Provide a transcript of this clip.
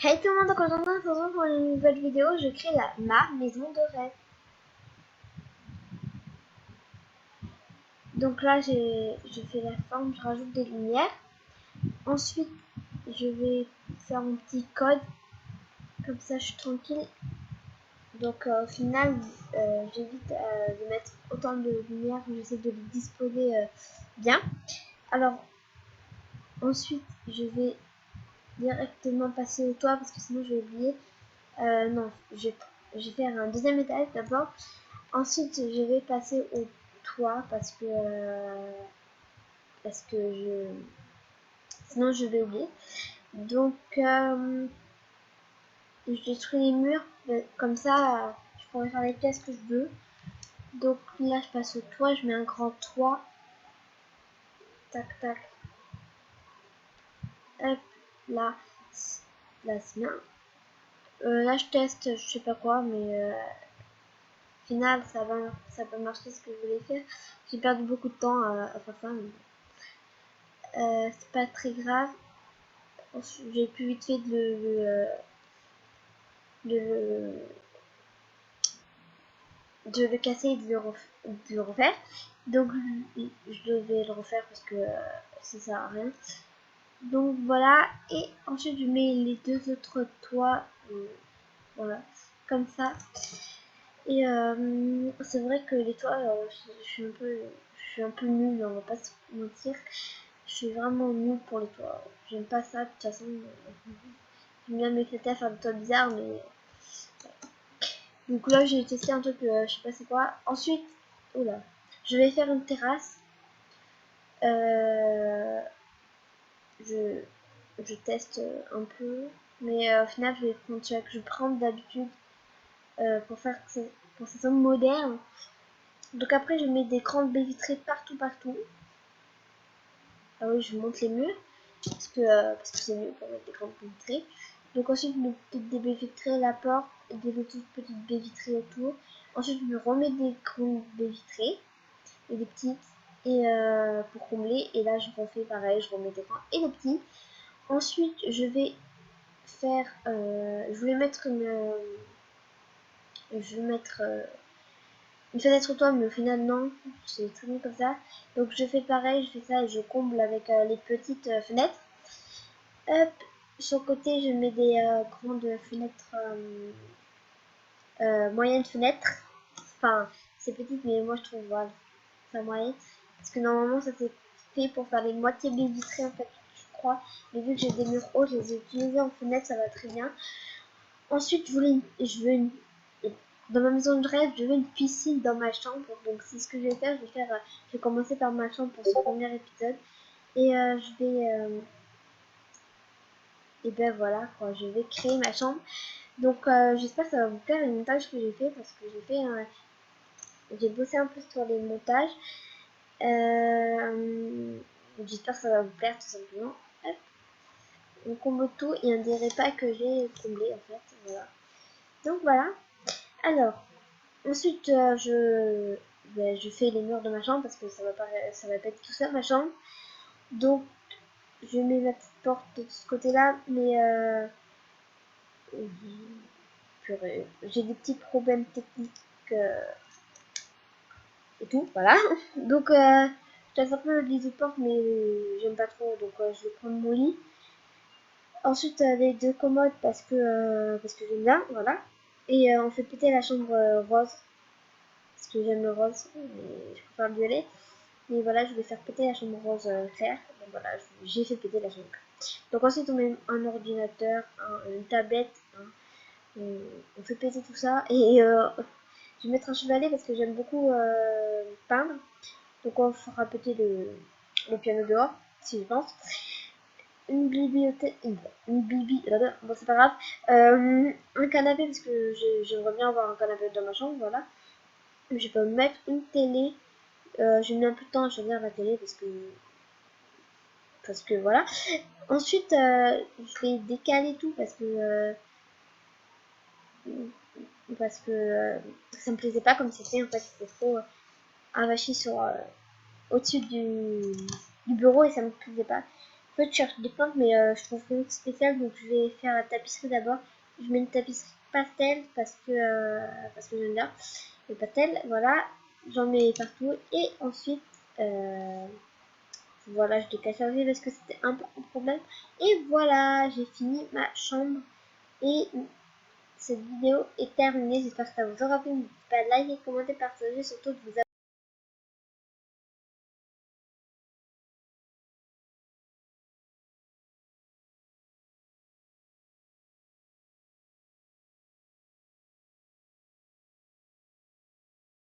Hey tout le monde, donc aujourd'hui on se retrouve pour une nouvelle vidéo. Je crée ma maison de rêve. Donc là je fais la forme, je rajoute des lumières. Ensuite je vais faire mon petit code, comme ça je suis tranquille. Donc au final j'évite de mettre autant de lumière, j'essaie de les disposer bien. Alors ensuite je vais directement passer au toit parce que sinon je vais oublier. Non, je vais faire un deuxième étage d'abord. Ensuite, je vais passer au toit parce que sinon je vais oublier. Donc, je détruis les murs comme ça, je pourrais faire les pièces que je veux. Donc là, je passe au toit, je mets un grand toit. Tac, tac. Hop, là, là c'est bien. Là, je teste, je sais pas quoi, mais au final, ça va marcher ce que je voulais faire. J'ai perdu beaucoup de temps à faire ça. C'est pas très grave. J'ai plus vite fait de le casser et de le refaire. Donc je devais le refaire parce que ça sert à rien. Donc voilà, et ensuite je mets les deux autres toits, voilà, comme ça. Et c'est vrai que les toits, je suis un peu nulle, on va pas se mentir. Je suis vraiment nulle pour les toits. J'aime pas ça, de toute façon. J'aime bien m'éclater à faire des toits bizarres, mais donc là j'ai testé un truc, je sais pas c'est quoi. Ensuite, oula, je vais faire une terrasse. Euh, je, je teste un peu, mais au final je vais prendre celui que je prends d'habitude pour faire pour que ça soit moderne. Donc après je mets des grandes baies vitrées partout. Ah oui, je monte les murs parce que c'est mieux pour mettre des grandes baies vitrées. Donc ensuite je mets des baies vitrées à la porte et des toutes petites baies vitrées autour. Ensuite je me remets des grandes baies vitrées et des petites et pour combler, et là je refais pareil, je remets des grands et des petits. Ensuite je vais faire je vais mettre une fenêtre au toit, mais au final non, c'est très bien comme ça. Donc je fais pareil, je fais ça et je comble avec les petites fenêtres. Hop, sur le côté je mets des grandes fenêtres, moyennes fenêtres. Enfin c'est petite, mais moi je trouve voilà, ça moyenne. Parce que normalement ça c'est fait pour faire les moitiés vitrées en fait, je crois. Mais vu que j'ai des murs hauts, je les ai utilisés en fenêtre, ça va très bien. Ensuite, dans ma maison de rêve, je veux une piscine dans ma chambre. Donc c'est ce que je vais faire. Je vais commencer par ma chambre pour ce premier épisode. Et et ben voilà quoi, je vais créer ma chambre. Donc j'espère que ça va vous plaire les montages que j'ai fait parce que j'ai bossé un peu sur les montages. Euh, J'espère que ça va vous plaire tout simplement. Hop. On comble tout et on dirait pas que j'ai comblé en fait. Voilà. Donc voilà. Alors, ensuite, je fais les murs de ma chambre parce que ça va pas être tout ça ma chambre. Donc, je mets ma petite porte de ce côté-là, mais j'ai des petits problèmes techniques et tout, voilà. Donc, je laisse un peu les autres portes, mais j'aime pas trop, donc je vais prendre mon lit. Ensuite, les deux commodes parce que j'aime bien, voilà. Et on fait péter la chambre rose parce que j'aime le rose, mais je préfère le violet. Mais voilà, je vais faire péter la chambre rose claire. Donc voilà, j'ai fait péter la chambre claire. Donc ensuite, on met un ordinateur, une tablette. On fait péter tout ça. Et je vais mettre un chevalet parce que j'aime beaucoup peindre. Donc on fera péter le piano dehors, si je pense. Une bibliothèque, bon c'est pas grave. Un canapé parce que j'aimerais bien avoir un canapé dans ma chambre, voilà. Je peux mettre une télé. Je mets un peu de temps à choisir la télé parce que voilà. Ensuite, je l'ai décalé tout parce que ça me plaisait pas comme c'était. En fait, c'était trop avachi sur au-dessus du bureau et ça me plaisait pas. En fait, je cherche des plantes, mais je trouve rien de spécial, donc je vais faire la tapisserie d'abord. Je mets une tapisserie pastel parce que j'aime bien le pastel. Voilà, j'en mets partout et ensuite voilà, je l'ai pas chargé parce que c'était un peu un problème. Et voilà, j'ai fini ma chambre et cette vidéo est terminée. J'espère que ça vous aura plu. N'hésitez pas à liker, commenter, partager, surtout de vous abonner.